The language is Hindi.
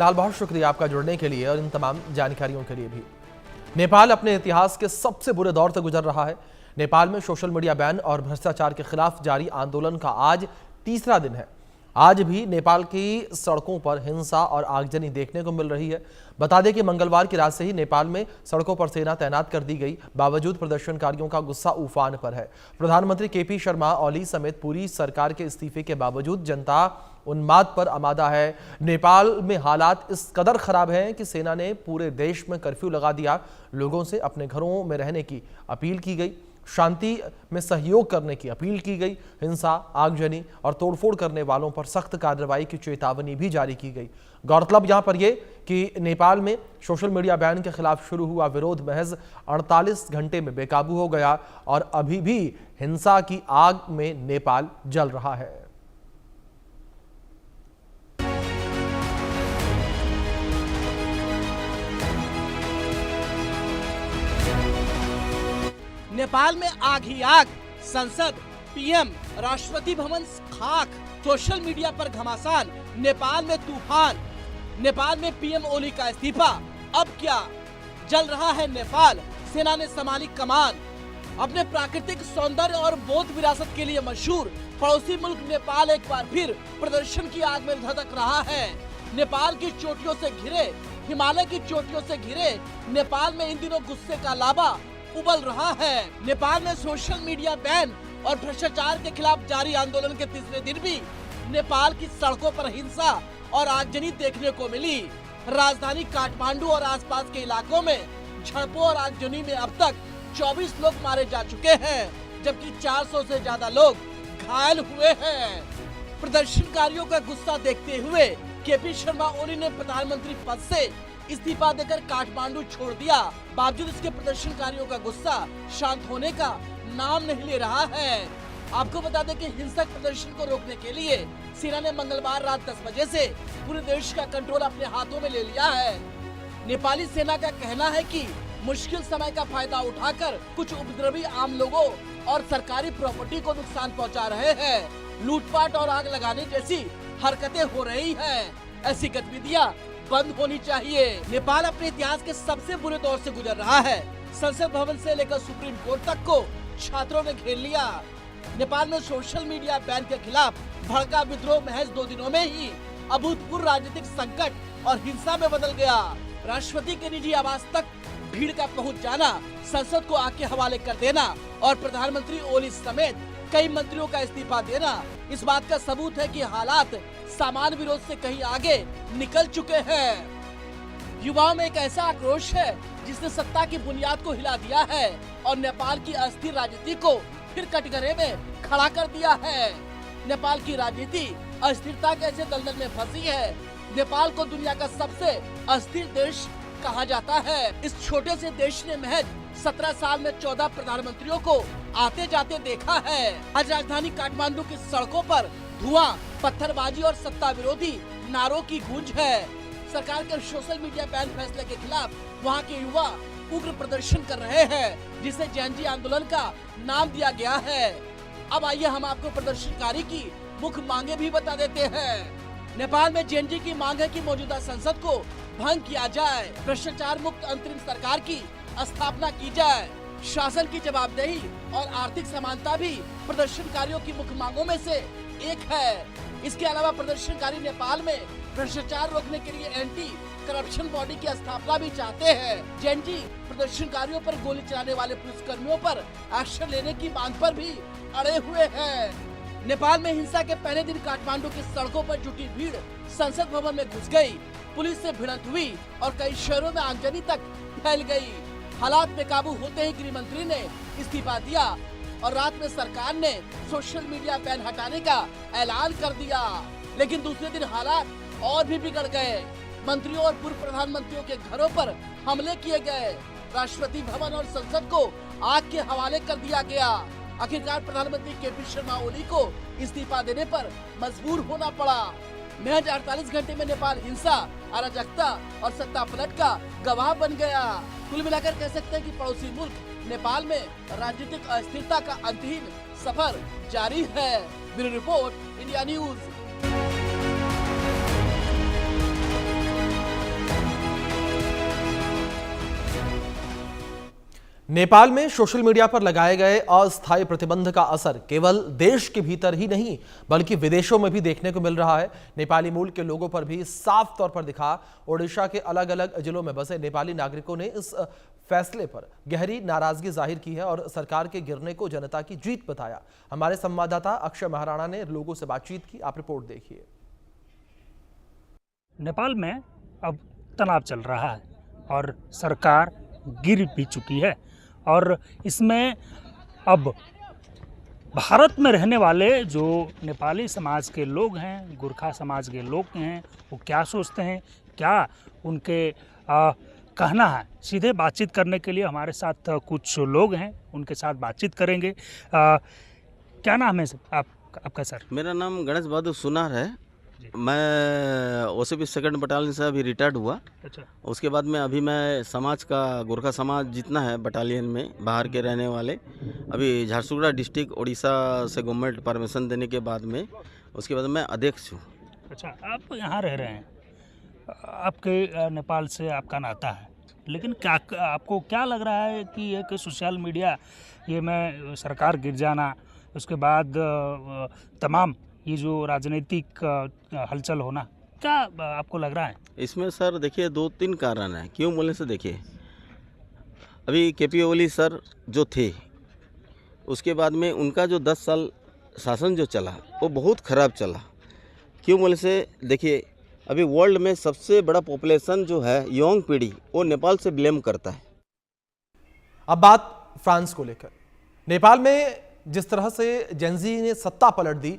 फिलहाल बहुत शुक्रिया आपका जुड़ने के लिए और इन तमाम जानकारियों के लिए भी। नेपाल अपने इतिहास के सबसे बुरे दौर से गुजर रहा है। नेपाल में सोशल मीडिया बैन और भ्रष्टाचार के खिलाफ जारी आंदोलन का आज तीसरा दिन है। आज भी नेपाल की सड़कों पर हिंसा और आगजनी देखने को मिल रही है। बता दें कि मंगलवार की रात से ही नेपाल में सड़कों पर सेना तैनात कर दी गई, बावजूद प्रदर्शनकारियों का गुस्सा उफान पर है। प्रधानमंत्री केपी शर्मा ओली समेत पूरी सरकार के इस्तीफे के बावजूद जनता उन्माद पर आमादा है। नेपाल में हालात इस कदर खराब हैं कि सेना ने पूरे देश में कर्फ्यू लगा दिया। लोगों से अपने घरों में रहने की अपील की गई, शांति में सहयोग करने की अपील की गई। हिंसा, आगजनी और तोड़फोड़ करने वालों पर सख्त कार्रवाई की चेतावनी भी जारी की गई। गौरतलब यहां पर यह कि नेपाल में सोशल मीडिया बैन के खिलाफ शुरू हुआ विरोध महज 48 घंटे में बेकाबू हो गया और अभी भी हिंसा की आग में नेपाल जल रहा है। नेपाल में आग ही आग, संसद, पीएम, राष्ट्रपति भवन खाक, सोशल मीडिया पर घमासान, नेपाल में तूफान, नेपाल में पीएम ओली का इस्तीफा। अब क्या जल रहा है नेपाल। सेना ने संभाली कमान। अपने प्राकृतिक सौंदर्य और बौद्ध विरासत के लिए मशहूर पड़ोसी मुल्क नेपाल एक बार फिर प्रदर्शन की आग में धधक रहा है। नेपाल की चोटियों से घिरे, हिमालय की चोटियों से घिरे नेपाल में इन दिनों गुस्से का लावा उबल रहा है। नेपाल में सोशल मीडिया बैन और भ्रष्टाचार के खिलाफ जारी आंदोलन के तीसरे दिन भी नेपाल की सड़कों पर हिंसा और आगजनी देखने को मिली। राजधानी काठमांडू और आसपास के इलाकों में झड़पों और आगजनी में अब तक 24 लोग मारे जा चुके हैं, जबकि 400 से ज्यादा लोग घायल हुए हैं। प्रदर्शनकारियों का गुस्सा देखते हुए केपी शर्मा ओली ने प्रधानमंत्री पद से इस्तीफा देकर काठमांडू छोड़ दिया। बावजूद इसके प्रदर्शनकारियों का गुस्सा शांत होने का नाम नहीं ले रहा है। आपको बता दें कि हिंसक प्रदर्शन को रोकने के लिए सेना ने मंगलवार रात 10 बजे से पूरे देश का कंट्रोल अपने हाथों में ले लिया है। नेपाली सेना का कहना है कि मुश्किल समय का फायदा उठाकर कुछ उपद्रवी आम लोगों और सरकारी प्रॉपर्टी को नुकसान पहुंचा रहे हैं। लूटपाट और आग लगाने जैसी हरकतें हो रही हैं। ऐसी गतिविधियां बंद होनी चाहिए। नेपाल अपने इतिहास के सबसे बुरे दौर से गुजर रहा है। संसद भवन से लेकर सुप्रीम कोर्ट तक को छात्रों ने घेर लिया। नेपाल में सोशल मीडिया बैन के खिलाफ भड़का विद्रोह महज 2 दिनों में ही अभूतपूर्व राजनीतिक संकट और हिंसा में बदल गया। राष्ट्रपति के निजी आवास तक भीड़ का पहुंच जाना, संसद को आग के हवाले कर देना और प्रधानमंत्री ओली समेत कई मंत्रियों का इस्तीफा देना इस बात का सबूत है कि हालात सामान्य विरोध से कहीं आगे निकल चुके हैं। युवाओं में एक ऐसा आक्रोश है जिसने सत्ता की बुनियाद को हिला दिया है और नेपाल की अस्थिर राजनीति को फिर कटघरे में खड़ा कर दिया है। नेपाल की राजनीति अस्थिरता के ऐसे दलदल में फंसी है। नेपाल को दुनिया का सबसे अस्थिर देश कहा जाता है। इस छोटे से देश ने महज 17 साल में 14 प्रधानमंत्रियों को आते जाते देखा है। आज राजधानी काठमांडू की सड़कों पर धुआं, पत्थरबाजी और सत्ता विरोधी नारों की गूंज है। सरकार के सोशल मीडिया बैन फैसले के खिलाफ वहां के युवा उग्र प्रदर्शन कर रहे हैं, जिसे जेनजी आंदोलन का नाम दिया गया है। अब आइए हम आपको प्रदर्शनकारी की मुख्य मांगे भी बता देते हैं। नेपाल में जेनजी की मांग है कि मौजूदा संसद को भंग किया जाए, भ्रष्टाचार मुक्त अंतरिम सरकार की स्थापना की जाए, शासन की जवाबदेही और आर्थिक समानता भी प्रदर्शनकारियों की मुख्य मांगों में से एक है। इसके अलावा प्रदर्शनकारी नेपाल में भ्रष्टाचार रोकने के लिए एंटी करप्शन बॉडी की स्थापना भी चाहते हैं। जेनजी प्रदर्शनकारियों पर गोली चलाने वाले पुलिसकर्मियों पर एक्शन लेने की मांग पर भी अड़े हुए हैं। नेपाल में हिंसा के पहले दिन काठमांडू की सड़कों पर जुटी भीड़ संसद भवन में घुस गई, पुलिस से भिड़ंत हुई और कई शहरों में आगजनी तक फैल गई। हालात बेकाबू होते ही गृह मंत्री ने इस्तीफा दिया और रात में सरकार ने सोशल मीडिया बैन हटाने का ऐलान कर दिया। लेकिन दूसरे दिन हालात और भी बिगड़ गए। मंत्रियों और पूर्व प्रधानमंत्रियों के घरों पर हमले किए गए। राष्ट्रपति भवन और संसद को आग के हवाले कर दिया गया। आखिरकार प्रधानमंत्री केपी शर्मा ओली को इस्तीफा देने पर मजबूर होना पड़ा। महज 48 घंटे में नेपाल हिंसा, अराजकता और सत्ता पलट का गवाह बन गया। कुल मिलाकर कह सकते हैं कि पड़ोसी मुल्क नेपाल में राजनीतिक अस्थिरता का अंतिम सफर जारी है। Bureau report, India news. Nepal में सोशल मीडिया पर लगाए गए अस्थायी प्रतिबंध का असर केवल देश के भीतर ही नहीं बल्कि विदेशों में भी देखने को मिल रहा है। नेपाली मूल के लोगों पर भी साफ तौर पर दिखा। ओडिशा के अलग अलग जिलों में बसे नेपाली नागरिकों ने इस फैसले पर गहरी नाराजगी जाहिर की है और सरकार के गिरने को जनता की जीत बताया। हमारे संवाददाता अक्षय महाराणा ने लोगों से बातचीत की। आप रिपोर्ट देखिए। नेपाल में अब तनाव चल रहा है और सरकार गिर भी चुकी है और इसमें अब भारत में रहने वाले जो नेपाली समाज के लोग हैं, गोरखा समाज के लोग हैं, वो क्या सोचते हैं, क्या उनके कहना है, सीधे बातचीत करने के लिए हमारे साथ कुछ लोग हैं, उनके साथ बातचीत करेंगे। क्या नाम है आपका सर? मेरा नाम गणेश बहादुर सुनार है। मैं ओसीपी सेकंड बटालियन से अभी रिटायर्ड हुआ। अच्छा। उसके बाद में अभी मैं समाज का गोरखा समाज जितना है बटालियन में बाहर के रहने वाले, अभी झारसुगुड़ा डिस्ट्रिक्ट उड़ीसा से गवर्नमेंट परमिशन देने के बाद में उसके बाद मैं अध्यक्ष हूँ। अच्छा, आप यहाँ रह रहे हैं, आपके नेपाल से आपका नाता है, लेकिन क्या आपको क्या लग रहा है कि एक सोशल मीडिया ये में सरकार गिर जाना, उसके बाद तमाम ये जो राजनीतिक हलचल होना, क्या आपको लग रहा है? इसमें सर देखिए 2-3 कारण हैं। क्यों बोले से देखिए, अभी केपी ओली सर जो थे उसके बाद में उनका जो 10 साल शासन जो चला वो बहुत ख़राब चला। क्यों बोले से देखिए, अभी वर्ल्ड में सबसे बड़ा पॉपुलेशन जो है यंग पीढ़ी वो नेपाल से ब्लेम करता है। अब बात फ्रांस को लेकर। नेपाल में जिस तरह से जेनजी ने सत्ता पलट दी